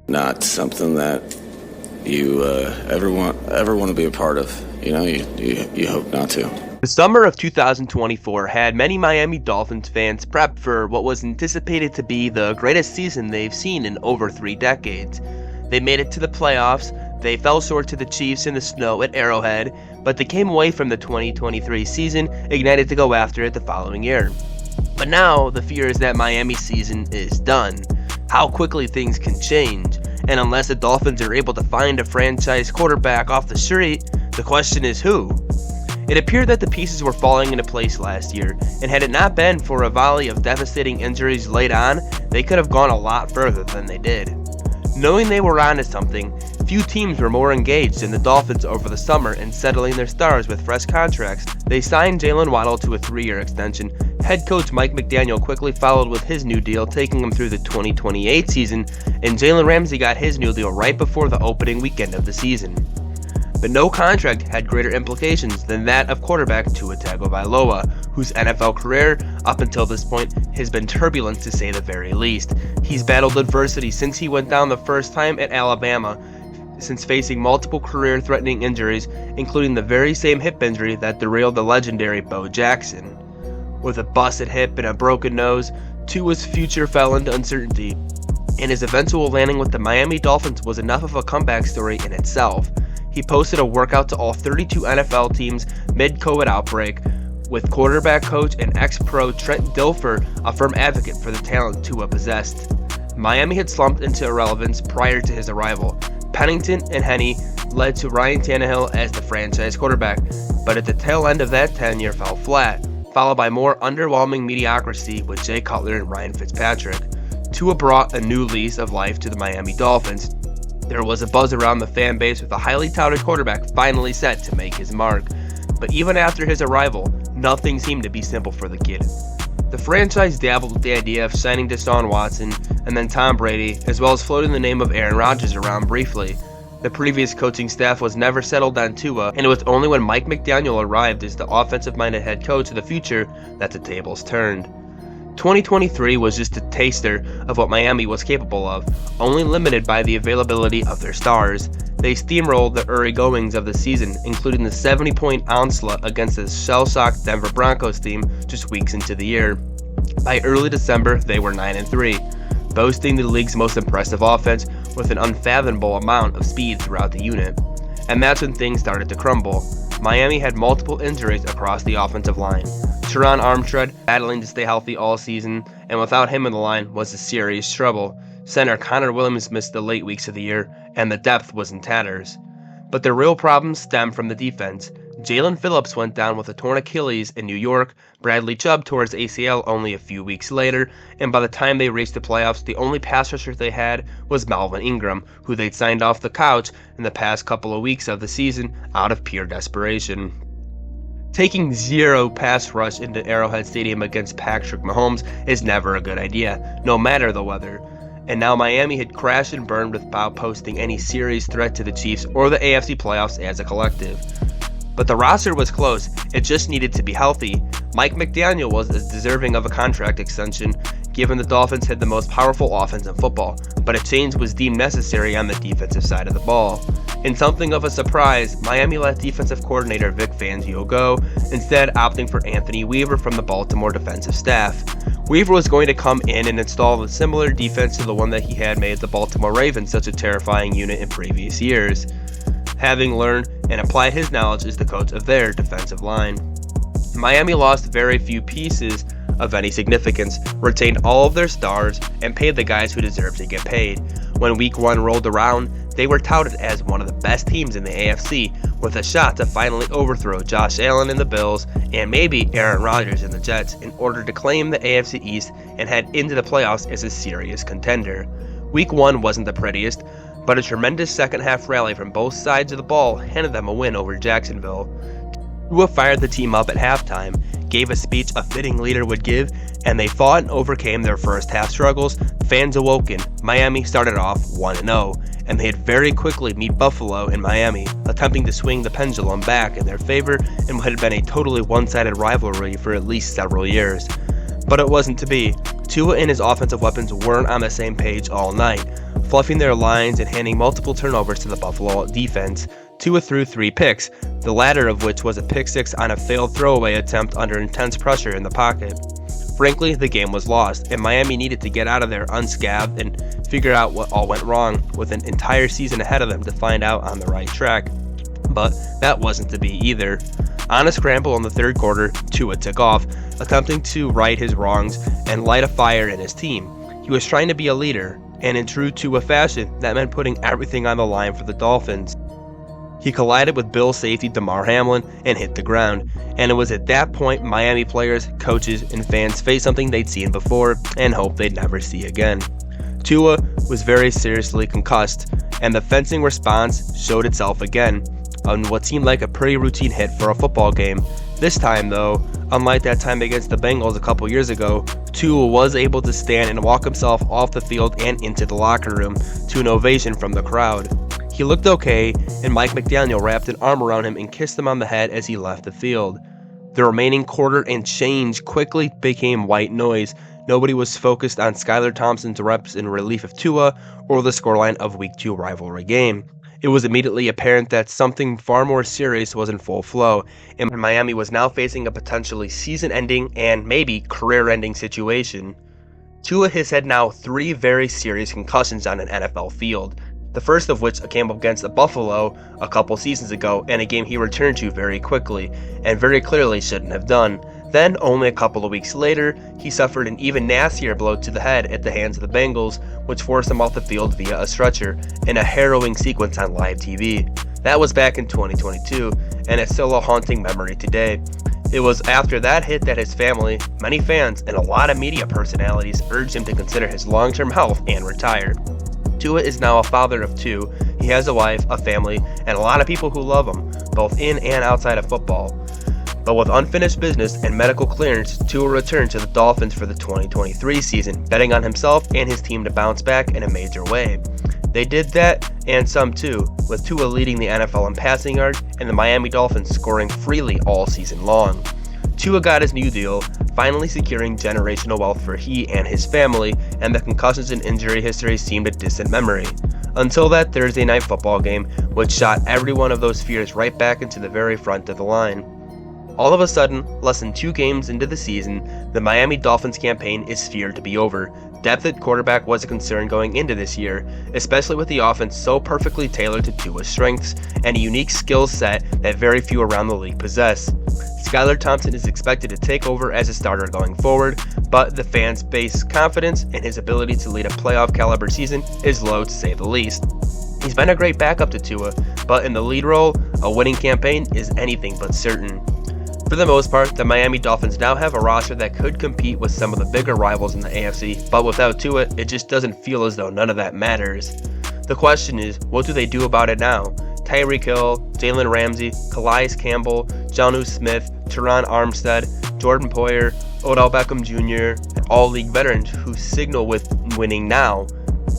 not something that you ever want to be a part of. You hope not to. The summer of 2024 had many Miami Dolphins fans prepped for what was anticipated to be the greatest season they've seen in over 3 decades. They made it to the playoffs, they fell short to the Chiefs in the snow at Arrowhead, but they came away from the 2023 season ignited to go after it the following year. But now, the fear is that Miami's season is done. How quickly things can change, and unless the Dolphins are able to find a franchise quarterback off the street, the question is who? It appeared that the pieces were falling into place last year, and had it not been for a volley of devastating injuries late on, they could have gone a lot further than they did. Knowing they were onto something, few teams were more engaged than the Dolphins over the summer in settling their stars with fresh contracts. They signed Jalen Waddle to a 3-year extension. Head coach Mike McDaniel quickly followed with his new deal, taking him through the 2028 season, and Jalen Ramsey got his new deal right before the opening weekend of the season. But no contract had greater implications than that of quarterback Tua Tagovaiola, whose NFL career, up until this point, has been turbulent to say the very least. He's battled adversity since he went down the first time at Alabama, since facing multiple career-threatening injuries, including the very same hip injury that derailed the legendary Bo Jackson. With a busted hip and a broken nose, Tua's future fell into uncertainty, and his eventual landing with the Miami Dolphins was enough of a comeback story in itself. He posted a workout to all 32 NFL teams mid-COVID outbreak, with quarterback coach and ex-pro Trent Dilfer a firm advocate for the talent Tua possessed. Miami had slumped into irrelevance prior to his arrival. Pennington and Henne led to Ryan Tannehill as the franchise quarterback, but at the tail end of that tenure fell flat, followed by more underwhelming mediocrity with Jay Cutler and Ryan Fitzpatrick. Tua brought a new lease of life to the Miami Dolphins. There was a buzz around the fan base with a highly touted quarterback finally set to make his mark. But even after his arrival, nothing seemed to be simple for the kid. The franchise dabbled with the idea of signing Deshaun Watson and then Tom Brady, as well as floating the name of Aaron Rodgers around briefly. The previous coaching staff was never settled on Tua, and it was only when Mike McDaniel arrived as the offensive-minded head coach of the future that the tables turned. 2023 was just a taster of what Miami was capable of, only limited by the availability of their stars. They steamrolled the early goings of the season, including the 70-point onslaught against the shell-shocked Denver Broncos team just weeks into the year. By early December, they were 9-3, boasting the league's most impressive offense with an unfathomable amount of speed throughout the unit. And that's when things started to crumble. Miami had multiple injuries across the offensive line. Teron Armstead battling to stay healthy all season, and without him in the line was a serious trouble. Center Connor Williams missed the late weeks of the year, and the depth was in tatters. But the real problems stem from the defense. Jalen Phillips went down with a torn Achilles in New York, Bradley Chubb tore his ACL only a few weeks later, and by the time they reached the playoffs, the only pass rusher they had was Melvin Ingram, who they'd signed off the couch in the past couple of weeks of the season out of pure desperation. Taking zero pass rush into Arrowhead Stadium against Patrick Mahomes is never a good idea, no matter the weather. And now Miami had crashed and burned without posting any serious threat to the Chiefs or the AFC playoffs as a collective. But the roster was close, it just needed to be healthy. Mike McDaniel was as deserving of a contract extension, given the Dolphins had the most powerful offense in football, but a change was deemed necessary on the defensive side of the ball. In something of a surprise, Miami let defensive coordinator Vic Fangio go, instead opting for Anthony Weaver from the Baltimore defensive staff. Weaver was going to come in and install a similar defense to the one that he had made the Baltimore Ravens such a terrifying unit in previous years, having learned and applied his knowledge as the coach of their defensive line. Miami lost very few pieces of any significance, retained all of their stars, and paid the guys who deserved to get paid. When Week 1 rolled around, they were touted as one of the best teams in the AFC, with a shot to finally overthrow Josh Allen and the Bills, and maybe Aaron Rodgers and the Jets, in order to claim the AFC East and head into the playoffs as a serious contender. Week 1 wasn't the prettiest, but a tremendous second-half rally from both sides of the ball handed them a win over Jacksonville. Tua fired the team up at halftime, gave a speech a fitting leader would give, and they fought and overcame their first-half struggles. Fans awoken. Miami started off 1-0, and they had very quickly meet Buffalo in Miami, attempting to swing the pendulum back in their favor in what had been a totally one-sided rivalry for at least several years. But it wasn't to be. Tua and his offensive weapons weren't on the same page all night. fluffing their lines and handing multiple turnovers to the Buffalo defense. Tua threw 3 picks, the latter of which was a pick 6 on a failed throwaway attempt under intense pressure in the pocket. Frankly, the game was lost, and Miami needed to get out of there unscathed and figure out what all went wrong, with an entire season ahead of them to find out on the right track. But that wasn't to be either. On a scramble in the third quarter, Tua took off, attempting to right his wrongs and light a fire in his team. He was trying to be a leader, and in true Tua fashion, that meant putting everything on the line for the Dolphins. He collided with Bills safety Damar Hamlin and hit the ground, and it was at that point Miami players, coaches, and fans faced something they'd seen before and hoped they'd never see again. Tua was very seriously concussed, and the fencing response showed itself again on what seemed like a pretty routine hit for a football game. This time though, unlike that time against the Bengals a couple years ago, Tua was able to stand and walk himself off the field and into the locker room to an ovation from the crowd. He looked okay, and Mike McDaniel wrapped an arm around him and kissed him on the head as he left the field. The remaining quarter and change quickly became white noise. Nobody was focused on Skylar Thompson's reps in relief of Tua or the scoreline of Week 2 rivalry game. It was immediately apparent that something far more serious was in full flow, and Miami was now facing a potentially season-ending and maybe career-ending situation. Tua has had now 3 very serious concussions on an NFL field. The first of which came up against Buffalo a couple seasons ago, and a game he returned to very quickly, and very clearly shouldn't have done. Then, only a couple of weeks later, he suffered an even nastier blow to the head at the hands of the Bengals, which forced him off the field via a stretcher, in a harrowing sequence on live TV. That was back in 2022, and it's still a haunting memory today. It was after that hit that his family, many fans, and a lot of media personalities urged him to consider his long-term health and retire. Tua is now a father of 2. He has a wife, a family, and a lot of people who love him, both in and outside of football. But with unfinished business and medical clearance, Tua returned to the Dolphins for the 2023 season, betting on himself and his team to bounce back in a major way. They did that, and some too, with Tua leading the NFL in passing yards and the Miami Dolphins scoring freely all season long. Tua got his new deal, finally securing generational wealth for he and his family, and the concussions and injury history seemed a distant memory. Until that Thursday night football game, which shot every one of those fears right back into the very front of the line. All of a sudden, less than 2 games into the season, the Miami Dolphins campaign is feared to be over. Depth at quarterback was a concern going into this year, especially with the offense so perfectly tailored to Tua's strengths and a unique skill set that very few around the league possess. Skylar Thompson is expected to take over as a starter going forward, but the fans' base confidence in his ability to lead a playoff caliber season is low to say the least. He's been a great backup to Tua, but in the lead role, a winning campaign is anything but certain. For the most part, the Miami Dolphins now have a roster that could compete with some of the bigger rivals in the AFC, but without Tua, it just doesn't feel as though none of that matters. The question is, what do they do about it now? Tyreek Hill, Jalen Ramsey, Calais Campbell, Jonnu Smith, Teron Armstead, Jordan Poyer, Odell Beckham Jr., and all league veterans who signal with winning now.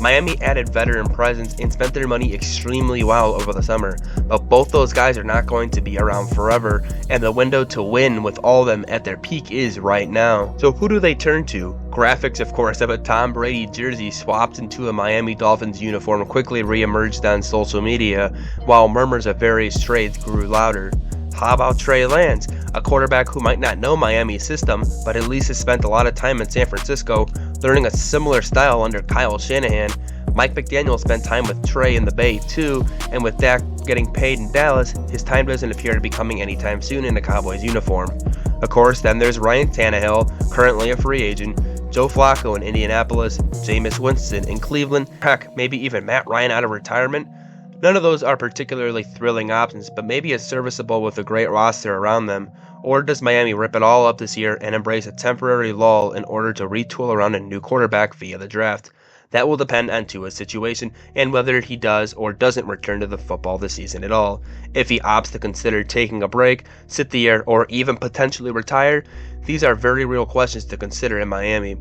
Miami added veteran presence and spent their money extremely well over the summer, but both those guys are not going to be around forever, and the window to win with all of them at their peak is right now. So who do they turn to? Graphics, of course, of a Tom Brady jersey swapped into a Miami Dolphins uniform quickly re-emerged on social media, while murmurs of various trades grew louder. How about Trey Lance, a quarterback who might not know Miami's system, but at least has spent a lot of time in San Francisco, learning a similar style under Kyle Shanahan. Mike McDaniel spent time with Trey in the Bay too, and with Dak getting paid in Dallas, his time doesn't appear to be coming anytime soon in a Cowboys uniform. Of course, then there's Ryan Tannehill, currently a free agent, Joe Flacco in Indianapolis, Jameis Winston in Cleveland, heck, maybe even Matt Ryan out of retirement. None of those are particularly thrilling options, but maybe is serviceable with a great roster around them. Or does Miami rip it all up this year and embrace a temporary lull in order to retool around a new quarterback via the draft? That will depend on Tua's situation and whether he does or doesn't return to the football this season at all. If he opts to consider taking a break, sit the year, or even potentially retire, these are very real questions to consider in Miami.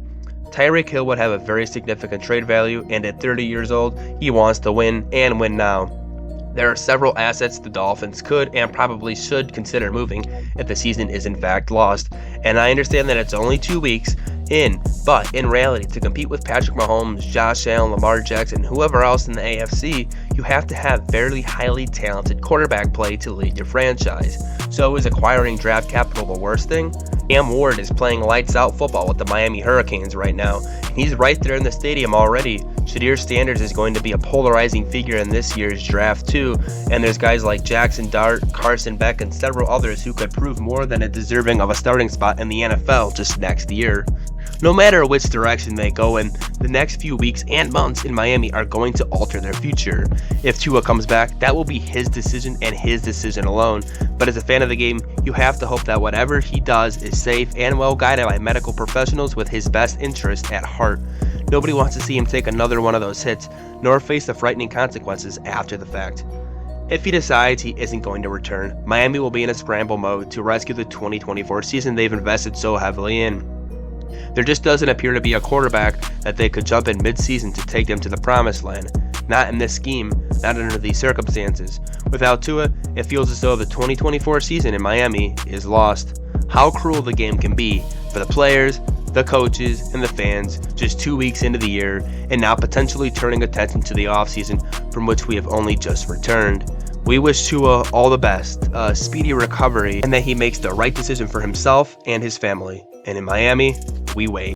Tyreek Hill would have a very significant trade value, and at 30 years old, he wants to win and win now. There are several assets the Dolphins could and probably should consider moving if the season is in fact lost, and I understand that it's only 2 weeks But in reality, to compete with Patrick Mahomes, Josh Allen, Lamar Jackson, whoever else in the AFC, you have to have fairly highly talented quarterback play to lead your franchise. So is acquiring draft capital the worst thing? Cam Ward is playing lights out football with the Miami Hurricanes right now. He's right there in the stadium already. Shadir Sanders is going to be a polarizing figure in this year's draft too, and there's guys like Jackson Dart, Carson Beck, and several others who could prove more than a deserving of a starting spot in the NFL just next year. No matter which direction they go in, the next few weeks and months in Miami are going to alter their future. If Tua comes back, that will be his decision and his decision alone. But as a fan of the game, you have to hope that whatever he does is safe and well guided by medical professionals with his best interest at heart. Nobody wants to see him take another one of those hits, nor face the frightening consequences after the fact. If he decides he isn't going to return, Miami will be in a scramble mode to rescue the 2024 season they've invested so heavily in. There just doesn't appear to be a quarterback that they could jump in mid-season to take them to the promised land. Not in this scheme, not under these circumstances. Without Tua, it feels as though the 2024 season in Miami is lost. How cruel the game can be for the players, the coaches, and the fans just 2 weeks into the year and now potentially turning attention to the offseason from which we have only just returned. We wish Tua all the best, a speedy recovery, and that he makes the right decision for himself and his family. And in Miami, we wait.